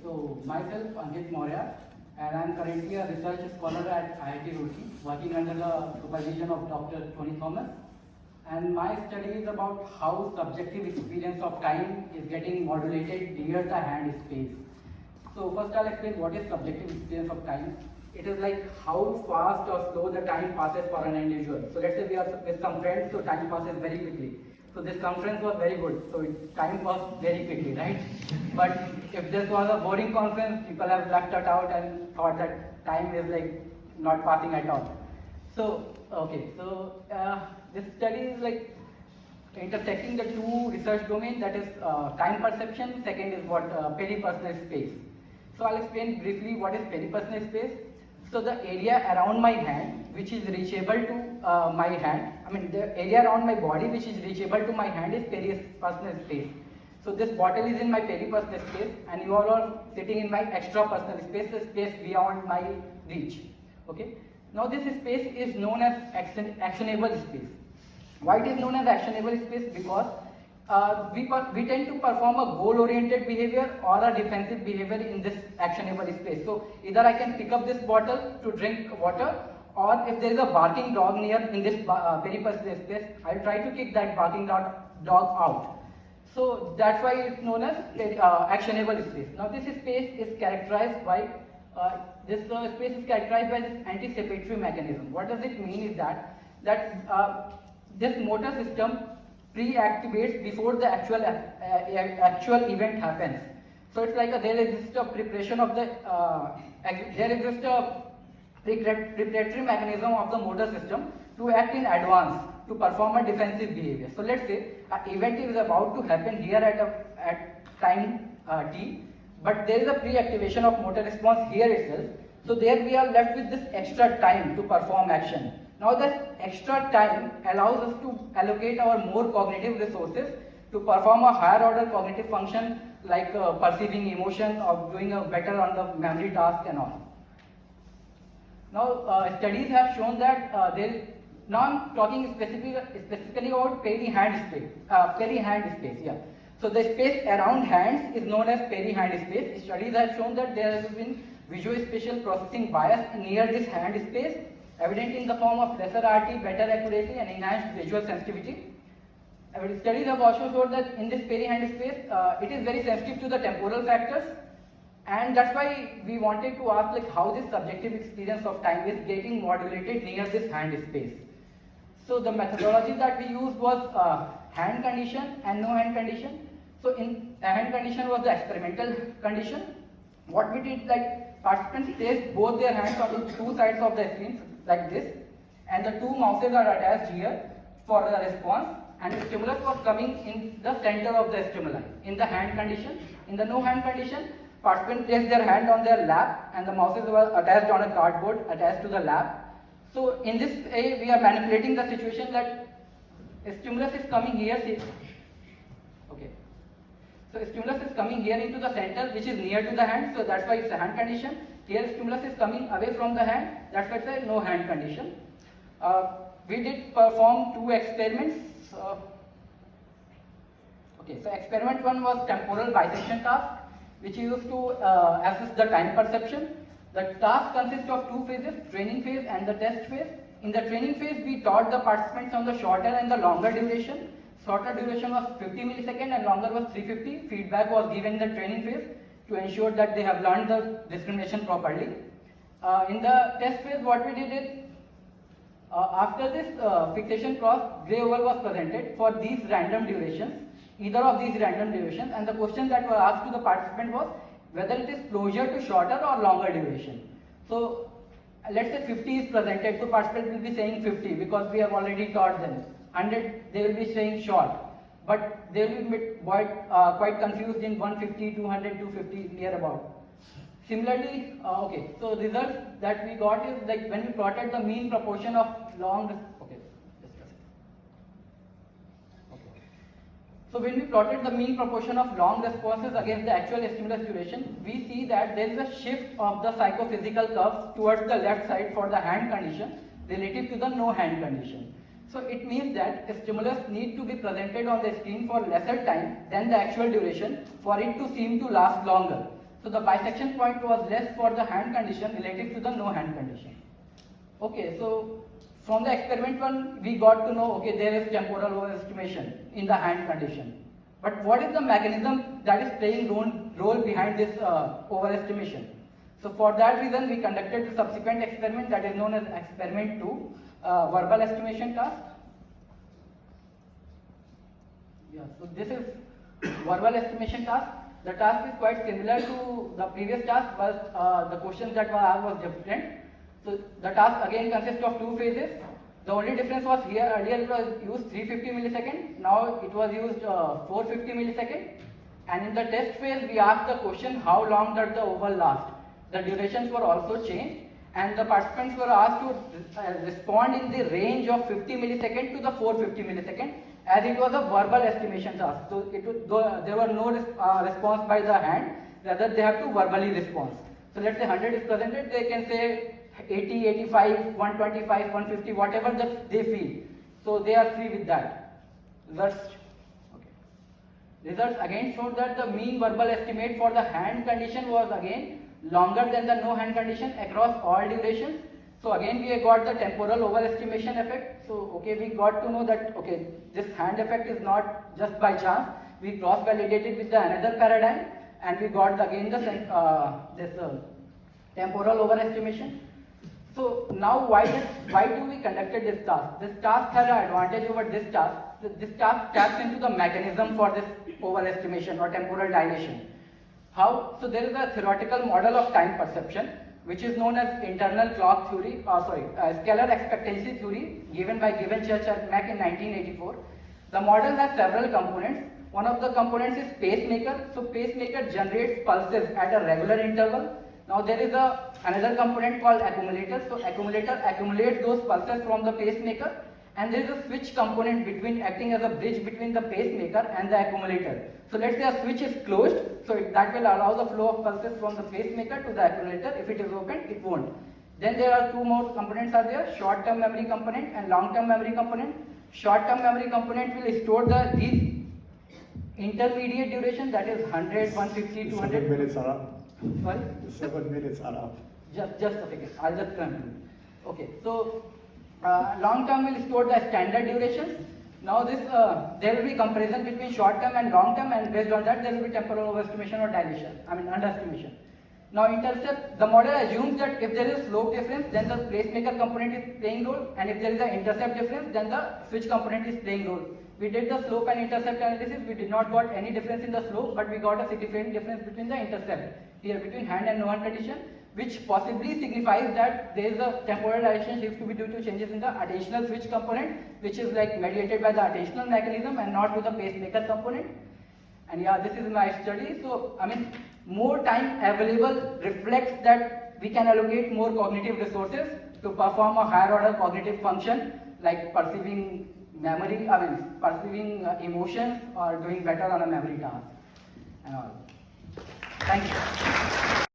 So myself Ankit Maurya, and I am currently a research scholar at IIT Roorkee, working under the supervision of Dr. Tony Thomas. And my study is about how subjective experience of time is getting modulated near the hand space. So first I'll explain what is subjective experience of time. It is like how fast or slow the time passes for an individual. So let's say we are with some friends, so time passes very quickly. So this conference was very good, so time passed very quickly, right? But if this was a boring conference, people have left it out and thought that time is like not passing at all. So, okay, so this study is like intersecting the two research domains, that is time perception, second is what peripersonal space. So I'll explain briefly what is peripersonal space. So the area around my hand, which is reachable to my hand, the area around my body which is reachable to my hand is peripersonal space. So this bottle is in my peripersonal space and you all are sitting in my extrapersonal space, the space beyond my reach. Okay. Now this space is known as actionable space. Why it is known as actionable space? Because we tend to perform a goal-oriented behavior or a defensive behavior in this actionable space. So either I can pick up this bottle to drink water, or if there is a barking dog near in this peripersonal space, I will try to kick that barking dog out. So that's why it's known as actionable space. Now this space is characterized by this anticipatory mechanism. What does it mean is that this motor system pre-activates before the actual event happens. So it's like there exists a preparation of the there exists a preparatory mechanism of the motor system to act in advance to perform a defensive behavior. So let's say an event is about to happen here at time t, but there is a pre-activation of motor response here itself. So there we are left with this extra time to perform action. Now that extra time allows us to allocate our more cognitive resources to perform a higher order cognitive function like perceiving emotion or doing a better on the memory task and all. Now studies have shown that now I'm talking specifically about perihand space. Yeah. So the space around hands is known as perihand space. Studies have shown that there has been visuospatial processing bias near this hand space, evident in the form of lesser RT, better accuracy and enhanced visual sensitivity. Studies have also shown that in this perihand space, it is very sensitive to the temporal factors, and that's why we wanted to ask like how this subjective experience of time is getting modulated near this hand space. So the methodology that we used was hand condition and no hand condition. So in hand condition was the experimental condition. What we did, like participants placed both their hands on the two sides of the screen like this, and the two mouses are attached here for the response, and the stimulus was coming in the center of the stimuli in the hand condition. In the no hand condition, participants placed their hand on their lap and the mouses were attached on a cardboard attached to the lap. So in this way we are manipulating the situation that a stimulus is coming here. Okay. So stimulus is coming here into the center which is near to the hand, so that's why it's a hand condition. Here stimulus is coming away from the hand, that's why it's a no hand condition. We did perform two experiments. Okay, so experiment one was temporal bisection task, which is used to assess the time perception. The task consists of two phases, training phase and the test phase. In the training phase, we taught the participants on the shorter and the longer duration. Shorter duration was 50 milliseconds and longer was 350. Feedback was given in the training phase to ensure that they have learned the discrimination properly. In the test phase, what we did is, after this fixation cross, gray oval was presented for these random durations, either of these random durations, and the question that was asked to the participant was whether it is closer to shorter or longer duration. So let's say 50 is presented, so participants will be saying 50 because we have already taught them. 100 they will be saying short, but they will be quite confused in 150, 200, 250 near about. Similarly, okay, so results that we got is like when we plotted the mean proportion of So when we plotted the mean proportion of long responses against the actual stimulus duration, we see that there is a shift of the psychophysical curves towards the left side for the hand condition relative to the no hand condition. So it means that a stimulus needs to be presented on the screen for lesser time than the actual duration for it to seem to last longer. So the bisection point was less for the hand condition relative to the no hand condition. Okay, so from the experiment one, we got to know, okay, there is temporal overestimation in the hand condition. But what is the mechanism that is playing role behind this overestimation? So for that reason, we conducted the subsequent experiment that is known as experiment 2, verbal estimation task. Yeah, so this is verbal estimation task. The task is quite similar to the previous task, but the questions that were asked was different. So the task again consists of two phases. The only difference was here earlier it was used 350 millisecond, now it was used 450 millisecond. And in the test phase, we asked the question how long does the oval last. The durations were also changed, and the participants were asked to respond in the range of 50 millisecond to the 450 millisecond, as it was a verbal estimation task. So there were no response by the hand, rather they have to verbally respond. So let's say 100 is presented, they can say 80, 85, 125, 150, whatever they feel. So they are free with that. Results again showed that the mean verbal estimate for the hand condition was again longer than the no hand condition across all durations. So again we got the temporal overestimation effect. So okay, we got to know that okay, this hand effect is not just by chance. We cross validated with the another paradigm, and we got again the temporal overestimation. So now why do we conducted this task? This task has an advantage over this task. This task taps into the mechanism for this overestimation or temporal dilation. How? So there is a theoretical model of time perception which is known as internal clock theory, scalar expectancy theory, given by Given, Church and Mack in 1984. The model has several components. One of the components is pacemaker. So pacemaker generates pulses at a regular interval. Now there is another component called accumulator. So accumulator accumulates those pulses from the pacemaker, and there is a switch component between acting as a bridge between the pacemaker and the accumulator. So let's say a switch is closed, so that will allow the flow of pulses from the pacemaker to the accumulator. If it is open, it won't. Then there are two more components are there, short-term memory component and long-term memory component. Short-term memory component will store these intermediate duration, that is 100, 150, 200. 7 minutes are up. Sorry? 7 minutes are up. Just a second, I'll just continue. Okay, so long term will store the standard durations. Now there will be comparison between short term and long term, and based on that there will be temporal overestimation or dilation, underestimation. Now intercept, the model assumes that if there is slope difference, then the pacemaker component is playing role, and if there is an intercept difference, then the switch component is playing role. We did the slope and intercept analysis, we did not got any difference in the slope, but we got a significant difference between the intercept, here between hand and no hand condition, which possibly signifies that there is a temporal dilation seems to be due to changes in the attentional switch component, which is like mediated by the attentional mechanism and not to the pacemaker component. And yeah, this is my study. So more time available reflects that we can allocate more cognitive resources to perform a higher order cognitive function like perceiving memory, perceiving emotions or doing better on a memory task and all. Thank you.